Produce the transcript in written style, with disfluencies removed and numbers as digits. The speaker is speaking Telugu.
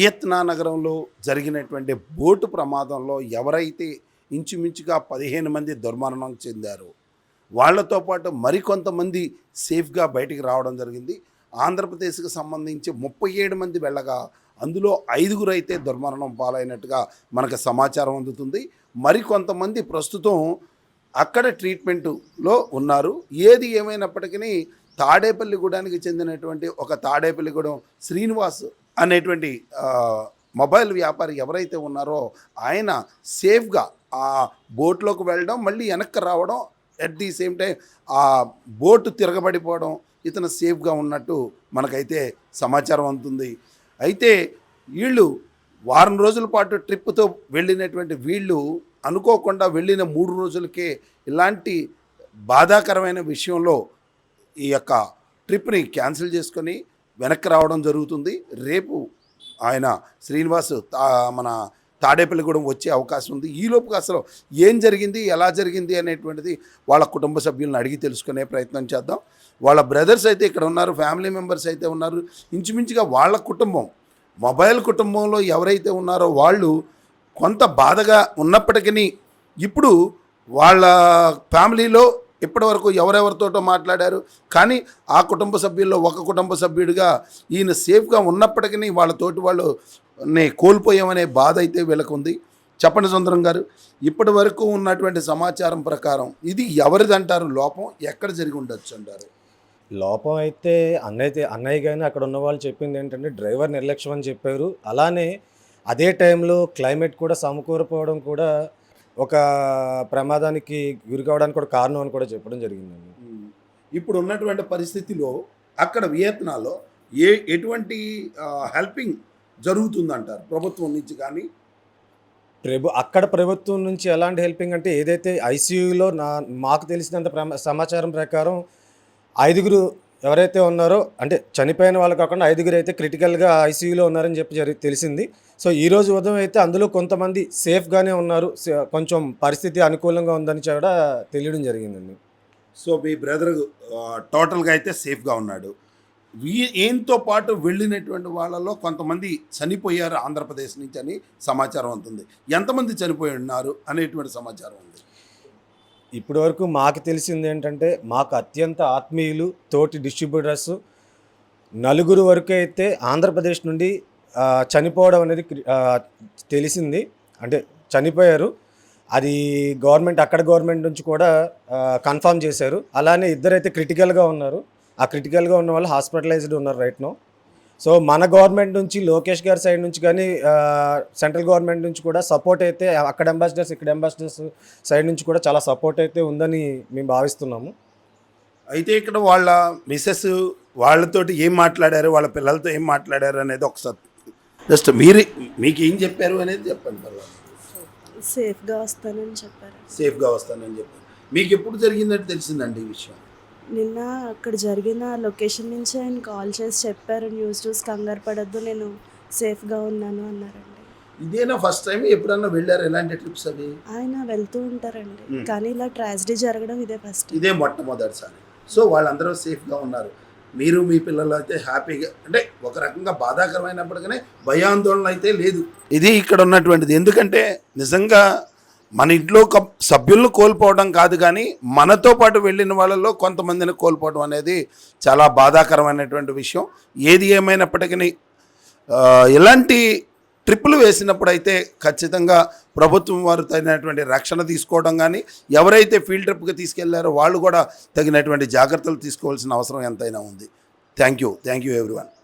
వియత్నా నగరంలో జరిగినటువంటి బోటు ప్రమాదంలో ఎవరైతే ఇంచుమించుగా 15 మంది దుర్మరణం చెందారో వాళ్ళతో పాటు మరికొంతమంది సేఫ్గా బయటికి రావడం జరిగింది. ఆంధ్రప్రదేశ్కి సంబంధించి 37 మంది వెళ్ళగా అందులో 5గురు అయితే దుర్మరణం పాలైనట్టుగా మనకు సమాచారం అందుతుంది. మరికొంతమంది ప్రస్తుతం అక్కడ ట్రీట్మెంటులో ఉన్నారు. ఏది ఏమైనప్పటికీ తాడేపల్లిగూడానికి చెందినటువంటి ఒక తాడేపల్లిగూడెం శ్రీనివాస్ అనేటువంటి మొబైల్ వ్యాపారి ఎవరైతే ఉన్నారో ఆయన సేఫ్గా ఆ బోట్లోకి వెళ్ళడం, మళ్ళీ వెనక్కి రావడం, అట్ ది సేమ్ టైం ఆ బోటు తిరగబడిపోవడం, ఇతను సేఫ్గా ఉన్నట్టు మనకైతే సమాచారం అందుతుంది. అయితే వీళ్ళు వారం రోజుల పాటు ట్రిప్తో వెళ్ళినటువంటి వీళ్ళు అనుకోకుండా వెళ్ళిన 3 రోజులకే ఇలాంటి బాధాకరమైన విషయంలో ఈ యొక్క ట్రిప్ని క్యాన్సిల్ చేసుకొని వెనక్కి రావడం జరుగుతుంది. రేపు ఆయన శ్రీనివాస్ మన తాడేపల్లిగూడెం వచ్చే అవకాశం ఉంది. ఈలోపుగా అసలు ఏం జరిగింది, ఎలా జరిగింది అనేటువంటిది వాళ్ళ కుటుంబ సభ్యులను అడిగి తెలుసుకునే ప్రయత్నం చేద్దాం. వాళ్ళ బ్రదర్స్ అయితే ఇక్కడ ఉన్నారు, ఫ్యామిలీ మెంబర్స్ అయితే ఉన్నారు. ఇంచుమించుగా వాళ్ళ కుటుంబం, మొబైల్ కుటుంబంలో ఎవరైతే ఉన్నారో వాళ్ళు కొంత బాధగా ఉన్నప్పటికీ ఇప్పుడు వాళ్ళ ఫ్యామిలీలో ఇప్పటివరకు ఎవరెవరితోటో మాట్లాడారు, కానీ ఆ కుటుంబ సభ్యుల్లో ఒక కుటుంబ సభ్యుడిగా ఈయన సేఫ్గా ఉన్నప్పటికీ వాళ్ళతోటి వాళ్ళని కోల్పోయామనే బాధ అయితే వీళ్ళకు ఉంది. చెప్పండి సుందరం గారు, ఇప్పటి వరకు ఉన్నటువంటి సమాచారం ప్రకారం ఇది ఎవరిదంటారు? లోపం ఎక్కడ జరిగి ఉండొచ్చు అంటారు? లోపం అయితే అన్నయ్య కానీ అక్కడ ఉన్న వాళ్ళు చెప్పింది ఏంటంటే డ్రైవర్ నిర్లక్ష్యం అని చెప్పారు. అలానే అదే టైంలో క్లైమేట్ కూడా సమకూరపోవడం కూడా ఒక ప్రమాదానికి గురి కావడానికి కూడా కారణం అని కూడా చెప్పడం జరిగిందండి. ఇప్పుడు ఉన్నటువంటి పరిస్థితిలో అక్కడ వియత్నాంలో ఎటువంటి హెల్పింగ్ జరుగుతుందంటారు ప్రభుత్వం నుంచి? కానీ అక్కడ ప్రభుత్వం నుంచి ఎలాంటి హెల్పింగ్ అంటే ఏదైతే ఐసీయూలో మాకు తెలిసినంత సమాచారం ప్రకారం 5గురు ఎవరైతే ఉన్నారో, అంటే చనిపోయిన వాళ్ళు కాకుండా 5గురు అయితే క్రిటికల్గా ఐసీయూలో ఉన్నారని చెప్పి తెలిసింది. సో ఈరోజు ఉదయం అయితే అందులో కొంతమంది సేఫ్గానే ఉన్నారు, కొంచెం పరిస్థితి అనుకూలంగా ఉందని కూడా తెలియడం జరిగిందండి. సో మీ బ్రదర్ టోటల్గా అయితే సేఫ్గా ఉన్నాడు. ఏంతో పాటు వెళ్ళినటువంటి వాళ్ళలో కొంతమంది చనిపోయారు ఆంధ్రప్రదేశ్ నుంచి అని సమాచారం ఉంటుంది. ఎంతమంది చనిపోయి ఉన్నారు అనేటువంటి సమాచారం ఉంది? ఇప్పటి వరకు మాకు తెలిసింది ఏంటంటే మాకు అత్యంత ఆత్మీయులు, తోటి డిస్ట్రిబ్యూటర్స్ 4 వరకు అయితే ఆంధ్రప్రదేశ్ నుండి చనిపోవడం అనేది తెలిసింది, అంటే చనిపోయారు. అది అక్కడ గవర్నమెంట్ నుంచి కూడా కన్ఫర్మ్ చేశారు. అలానే 2 అయితే క్రిటికల్గా ఉన్నారు. ఆ క్రిటికల్గా ఉన్న వాళ్ళు హాస్పిటలైజ్డ్ ఉన్నారు రైట్ నో. సో మన గవర్నమెంట్ నుంచి, లోకేష్ గారి సైడ్ నుంచి కానీ, సెంట్రల్ గవర్నమెంట్ నుంచి కూడా సపోర్ట్ అయితే అక్కడ అంబాసిడర్స్, ఇక్కడ అంబాసిడర్స్ సైడ్ నుంచి కూడా చాలా సపోర్ట్ అయితే ఉందని మేము భావిస్తున్నాము. అయితే ఇక్కడ వాళ్ళ మిస్సెస్ వాళ్ళతోటి ఏం మాట్లాడారు, వాళ్ళ పిల్లలతో ఏం మాట్లాడారు అనేది ఒకసారి జస్ట్ మీకు ఏం చెప్పారు అనేది చెప్పండి. సేఫ్గా వస్తానని చెప్పారు. సేఫ్గా వస్తానని చెప్పారు. మీకు ఎప్పుడు జరిగిందని తెలిసిందండి ఈ విషయం? నిన్న అక్కడ జరిగిన లొకేషన్ నుంచి ఆయన కాల్ చేసి చెప్పారు, న్యూస్ చూసి కంగారు పడద్దు, నేను సేఫ్గా ఉన్నాను అన్నారండి. ఇదేనా ఫస్ట్ టైం? ఎప్పుడన్నా వెళ్ళారు ఎలాంటి ట్రిప్స్ అవి? ఆయన వెళ్తూ ఉంటారండి, కానీ ఇలా ట్రాజడీ జరగడం ఇదే ఫస్ట్, ఇదే మొట్టమొదటిసారి. సో వాళ్ళందరూ సేఫ్గా ఉన్నారు. మీరు మీ పిల్లలు అయితే హ్యాపీగా, అంటే ఒక రకంగా బాధాకరమైనప్పటికీ భయాందోళన అయితే లేదు. ఇది ఇక్కడ ఉన్నటువంటిది. ఎందుకంటే నిజంగా మన ఇంట్లో సభ్యులను కోల్పోవడం కాదు, కానీ మనతో పాటు వెళ్ళిన వాళ్ళలో కొంతమందిని కోల్పోవడం అనేది చాలా బాధాకరమైనటువంటి విషయం. ఏది ఏమైనప్పటికీ ఇలాంటి ట్రిప్పులు వేసినప్పుడు అయితే ఖచ్చితంగా ప్రభుత్వం వారు తగినటువంటి రక్షణ తీసుకోవడం, కానీ ఎవరైతే ఫీల్డ్ ట్రిప్కి తీసుకెళ్లారో వాళ్ళు కూడా తగినటువంటి జాగ్రత్తలు తీసుకోవాల్సిన అవసరం ఎంతైనా ఉంది. Thank you everyone.